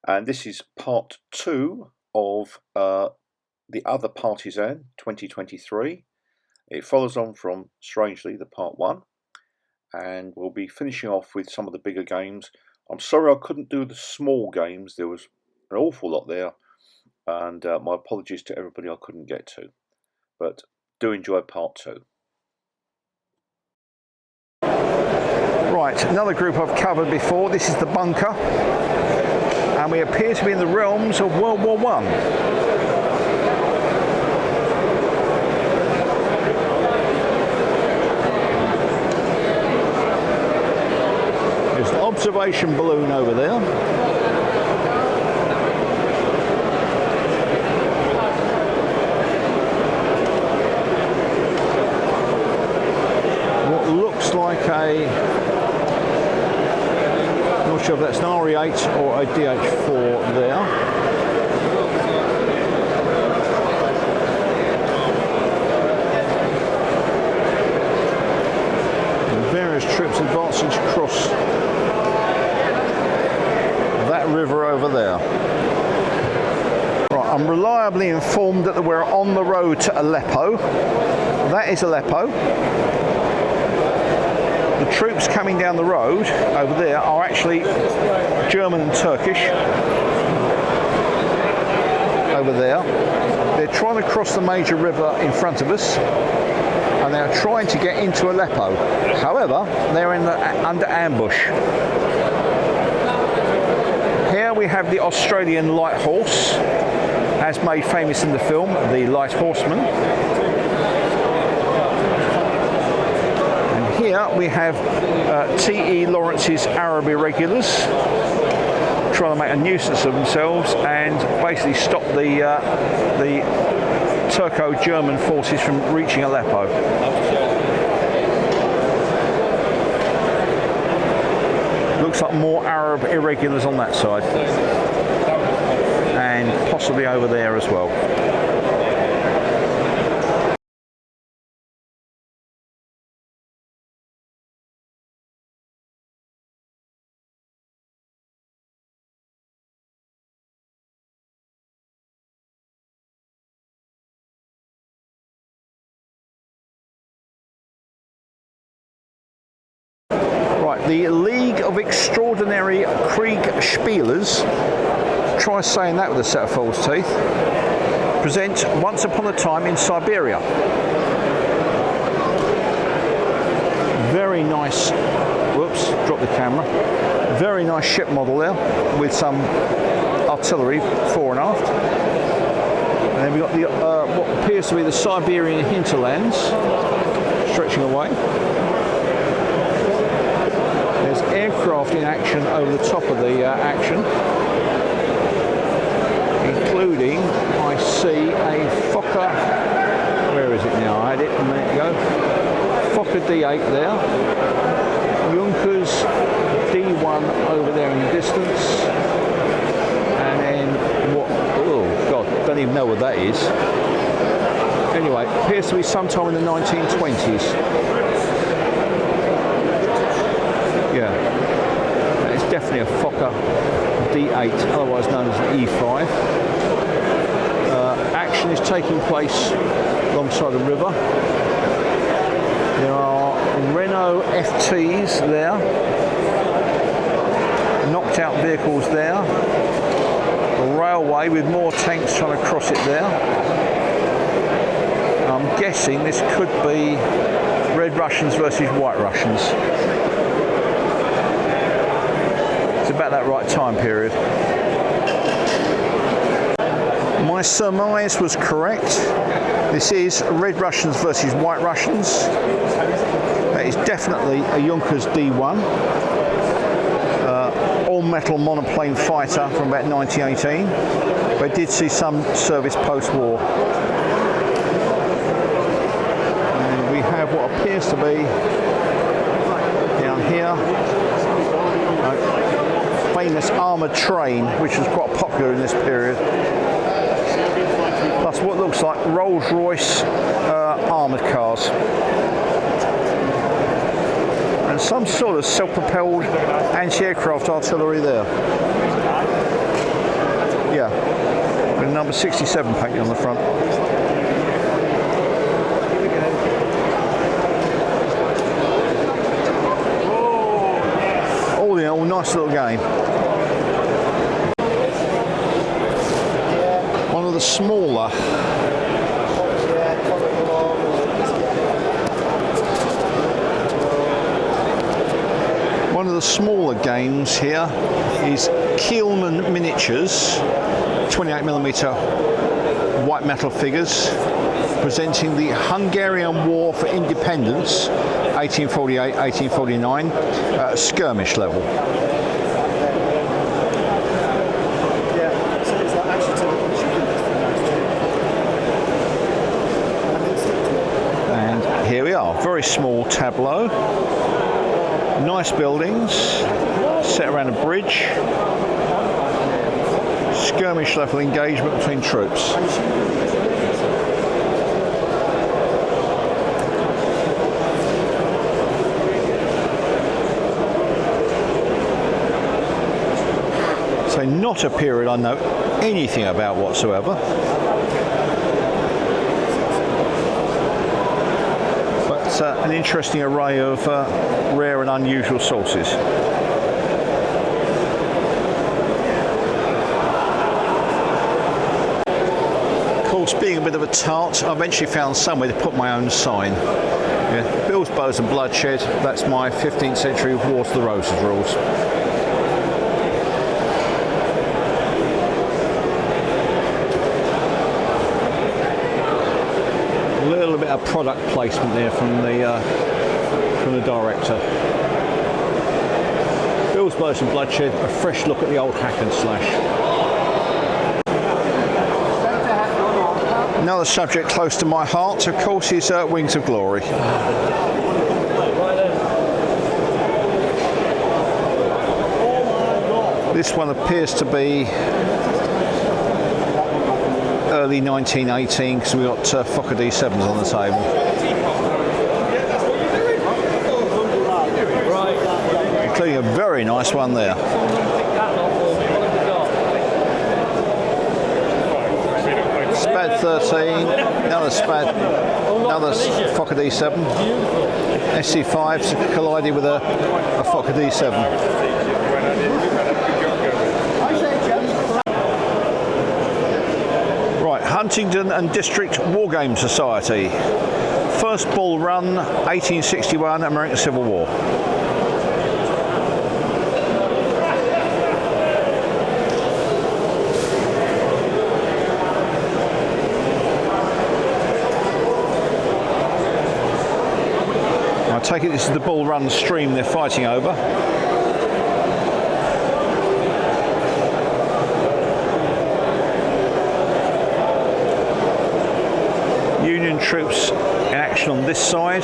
And this is part 2 of the other Partizan 2023. It follows on from, strangely, the part 1, and we'll be finishing off with some of the bigger games. I'm sorry I couldn't do the small games. There was an awful lot there, and my apologies to everybody I couldn't get to, but do enjoy part 2. Right, another group I've covered before. This is the bunker, and we appear to be in the realms of World War I. There's an observation balloon over there. What looks like not sure if that's an RE8 or a DH4 there. And various troops advancing across that river over there. Right, I'm reliably informed that we're on the road to Aleppo. That is Aleppo. The troops coming down the road over there are actually German and Turkish. Over there. They're trying to cross the major river in front of us, and they're trying to get into Aleppo. However, they're under ambush. Here we have the Australian light horse, as made famous in the film, the Light Horseman. Here we have T.E. Lawrence's Arab irregulars trying to make a nuisance of themselves and basically stop the Turco-German forces from reaching Aleppo. Looks like more Arab irregulars on that side, and possibly over there as well. The League of Extraordinary Kriegspielers, try saying that with a set of false teeth, present Once Upon a Time in Siberia. Very nice, whoops, dropped the camera, very nice ship model there with some artillery fore and aft. And then we've got the what appears to be the Siberian hinterlands stretching away. There's aircraft in action over the top of the action, including, I see a Fokker, where is it now? I had it a minute ago. Fokker D8 there, Junkers D1 over there in the distance, and then what, oh god, don't even know what that is. Anyway, appears to be sometime in the 1920s. Yeah, it's definitely a Fokker D8, otherwise known as an E5. Action is taking place alongside the river. There are Renault FTs there, knocked out vehicles there, a railway with more tanks trying to cross it there. I'm guessing this could be Red Russians versus White Russians. About that right time period. My surmise was correct. This is Red Russians versus White Russians. That is definitely a Junkers D1, all-metal monoplane fighter from about 1918. But I did see some service post-war. And we have what appears to be down here. Famous armoured train, which was quite popular in this period. Plus what looks like Rolls-Royce armoured cars. And some sort of self-propelled anti-aircraft artillery there. Yeah, with number 67 painted on the front. All in all, nice little game. One of the smaller games here is Keelmen miniatures, 28mm white metal figures, presenting the Hungarian War for Independence, 1848-1849, at skirmish level. And here we are, very small tableau. Nice buildings, set around a bridge. Skirmish level engagement between troops. So not a period I know anything about whatsoever. An interesting array of rare and unusual sources. Of course, being a bit of a tart, I eventually found somewhere to put my own sign. Yeah. Bills, Bows and Bloodshed, that's my 15th century Wars of the Roses rules. A product placement there from the director. Bills, Bows and Bloodshed, a fresh look at the old hack and slash. Another subject close to my heart, of course, is Wings of Glory. This one appears to be early 1918 because we've got Fokker D7s on the table. Including a very nice one there. Spad 13, another Fokker D7. SC5s collided with a Fokker D7. Huntingdon and District Wargames Society. First Bull Run, 1861, American Civil War. I take it this is the Bull Run stream they're fighting over. Troops in action on this side.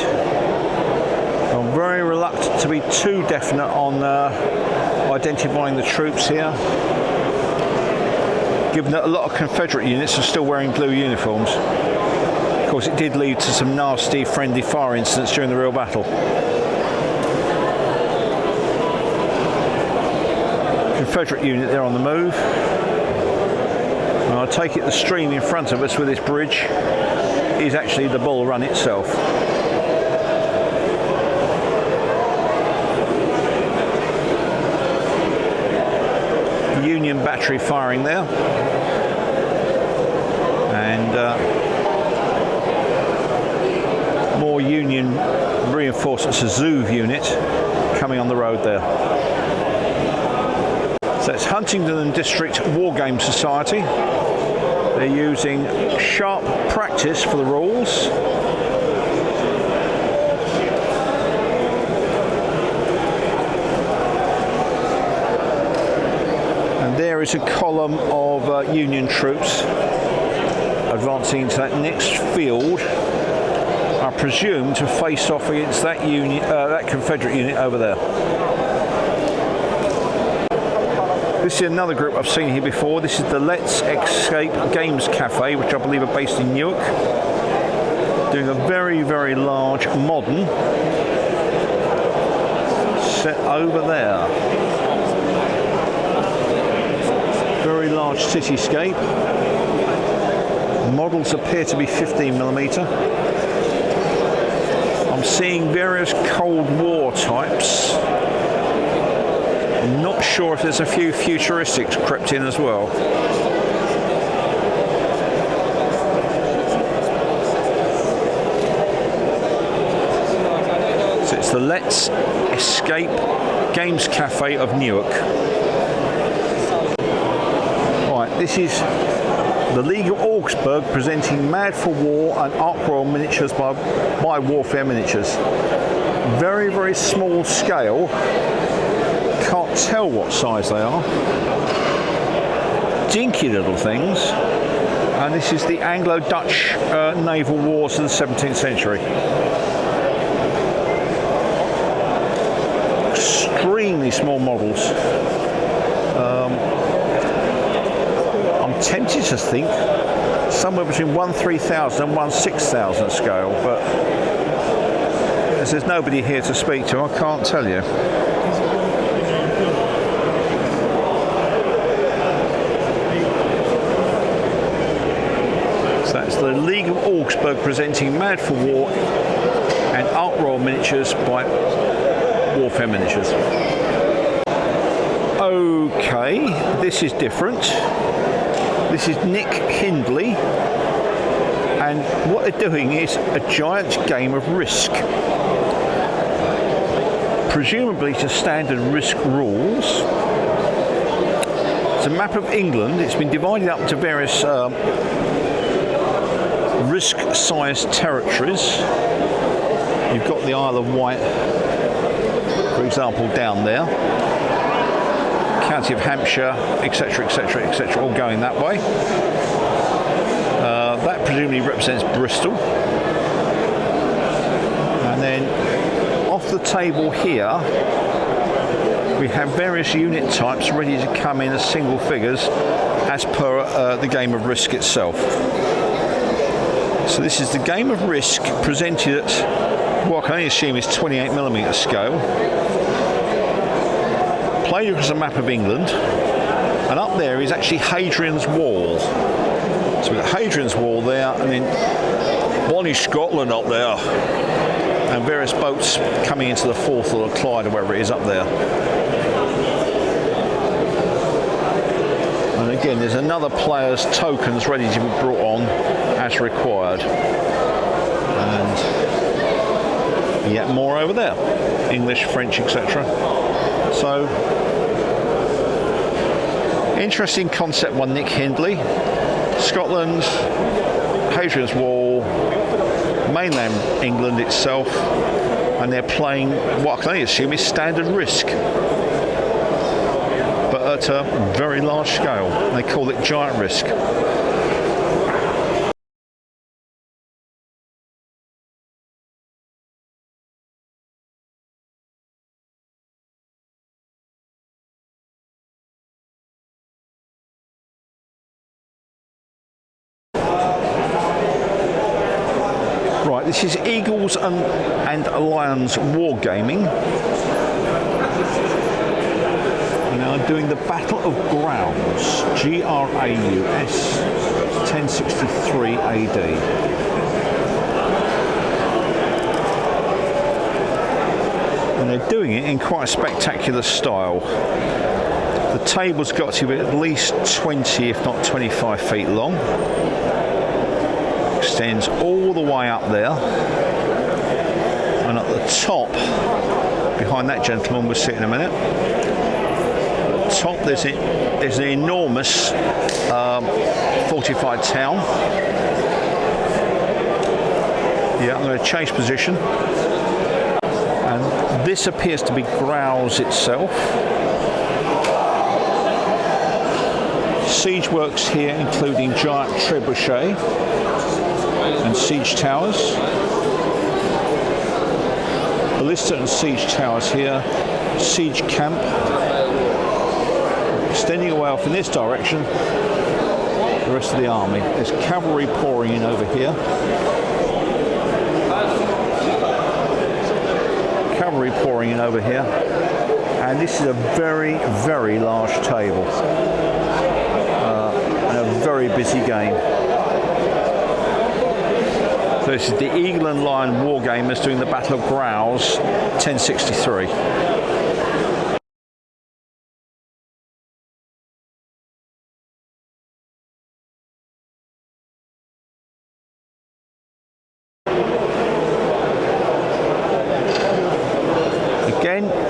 I'm very reluctant to be too definite on identifying the troops here, given that a lot of Confederate units are still wearing blue uniforms. Of course, it did lead to some nasty friendly fire incidents during the real battle. Confederate unit there on the move. And I take it the stream in front of us with this bridge is actually the Bull Run itself. Union battery firing there, and more Union reinforcements, a Zuv unit coming on the road there. So it's Huntingdon and District Wargames Society. They're using sharp practice for the rules. And there is a column of Union troops advancing into that next field, I presume to face off against that that Confederate unit over there. This is another group I've seen here before. This is the Letsxcape Games Cafe, which I believe are based in Newark, doing a very, very large modern set over there. Very large large cityscape. Models appear to be 15mm. I'm seeing various Cold War types. I'm not sure if there's a few futuristics crept in as well. So it's the Letsxcape Games Cafe of Newark. Right, this is the League of Augsburg presenting Mad for War and Ark Royal miniatures by Warfare Miniatures. Very, very small scale. Can't tell what size they are. Dinky little things. And this is the Anglo Dutch naval wars of the 17th century. Extremely small models. I'm tempted to think somewhere between 1/3000 and 1/6000 scale, but as there's nobody here to speak to, I can't tell you. So that's the League of Augsburg presenting Mad for War and Ark Royal miniatures by Warfare Miniatures. Okay, this is different. This is Nick Hindley, and what they're doing is a giant game of Risk. Presumably to standard Risk rules. It's a map of England. It's been divided up to various Risk-sized territories. You've got the Isle of Wight, for example, down there. County of Hampshire, etc., etc., etc., all going that way. That presumably represents Bristol. And then off the table here, we have various unit types ready to come in as single figures as per the game of Risk itself. So this is the game of Risk presented at what I can only assume is 28mm scale. Played across a map of England, and up there is actually Hadrian's Wall. So we've got Hadrian's Wall there, and then Bonnie Scotland up there, and various boats coming into the Forth or the Clyde or wherever it is up there. And again, there's another player's tokens ready to be brought on as required. And yet more over there, English, French, etc. So, interesting concept one, Nick Hindley. Scotland, Hadrian's Wall, mainland England itself, and they're playing what I can only assume is standard Risk, but at a very large scale. They call it Giant Risk. Right, this is Eagles and Lions Wargaming. Now doing the Battle of Graus, Graus, 1063 AD. And they're doing it in quite a spectacular style. The table's got to be at least 20, if not 25 feet long. Extends all the way up there, and at the top, behind that gentleman we'll sit in a minute, at the top there's an enormous fortified town. Yeah, I'm going to change position, and this appears to be Graus itself. Siege works here, including giant trebuchet and siege towers. Ballista and siege towers here. Siege camp. Extending away off in this direction, the rest of the army. There's cavalry pouring in over here. Cavalry pouring in over here. And this is a very, very large table. a very busy game. So this is the Eagle and Lion Wargamers doing the Battle of Graus, 1063.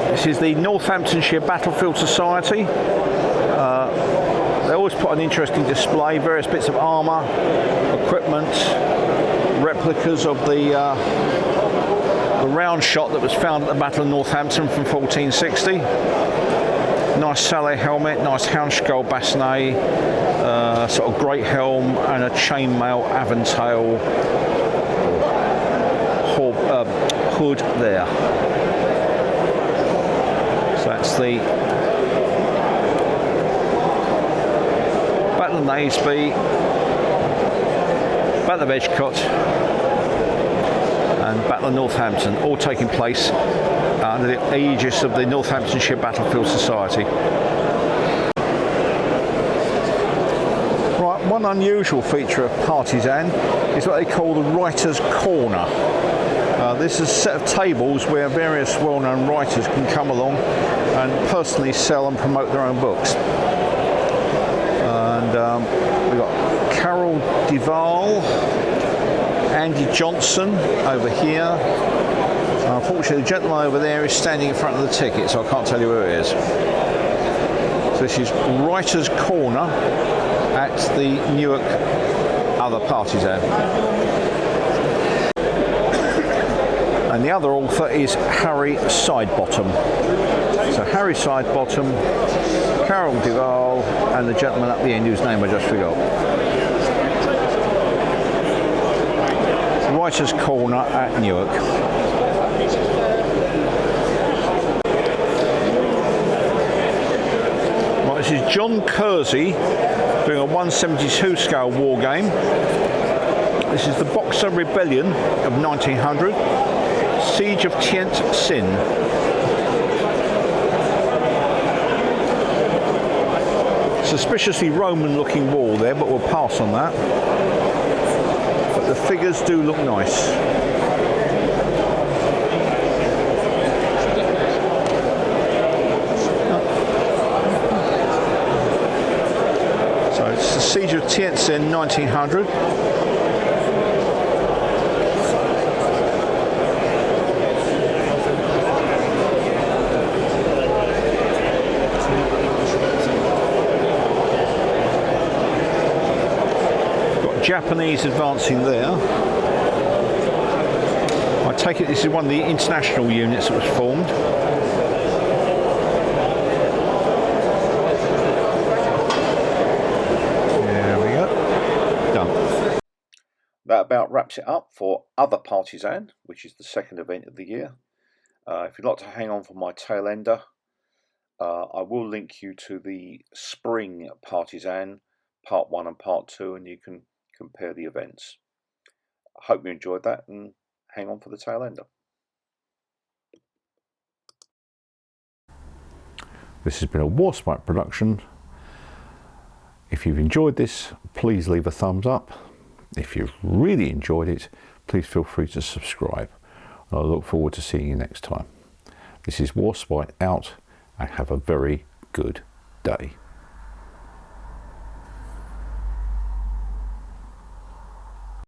This is the Northamptonshire Battlefields Society. They always put an interesting display, various bits of armour, equipment, replicas of the round shot that was found at the Battle of Northampton from 1460. Nice salet helmet, nice hound skull bassinet, sort of great helm and a chainmail aventail hood there. That's the Battle of Naseby, Battle of Edgecote and Battle of Northampton, all taking place under the aegis of the Northamptonshire Battlefields Society. Right, one unusual feature of Partizan is what they call the Writer's Corner. This is a set of tables where various well-known writers can come along and personally sell and promote their own books. And we've got Carol Duvall, Andy Johnson over here. Unfortunately, the gentleman over there is standing in front of the ticket, so I can't tell you who it is. So this is Writer's Corner at the Newark other Partizan. And the other author is Harry Sidebottom. So Harry Sidebottom, Carol Duvall, and the gentleman at the end whose name I just forgot. Writer's Corner at Newark. Right, this is John Kersey doing a 172 scale war game. This is the Boxer Rebellion of 1900. Siege of Tientsin. Suspiciously Roman looking wall there, but we'll pass on that. But the figures do look nice. So it's the Siege of Tientsin 1900. Japanese advancing there. I take it this is one of the international units that was formed. There we go. Done. That about wraps it up for Other Partizan, which is the second event of the year. If you'd like to hang on for my tail ender, I will link you to the Spring Partizan, Part 1 and Part 2, and you can compare the events. I hope you enjoyed that and hang on for the tail ender. This has been a Warspite production. If you've enjoyed this, please leave a thumbs up. If you've really enjoyed it, please feel free to subscribe. I look forward to seeing you next time. This is Warspite out, and have a very good day.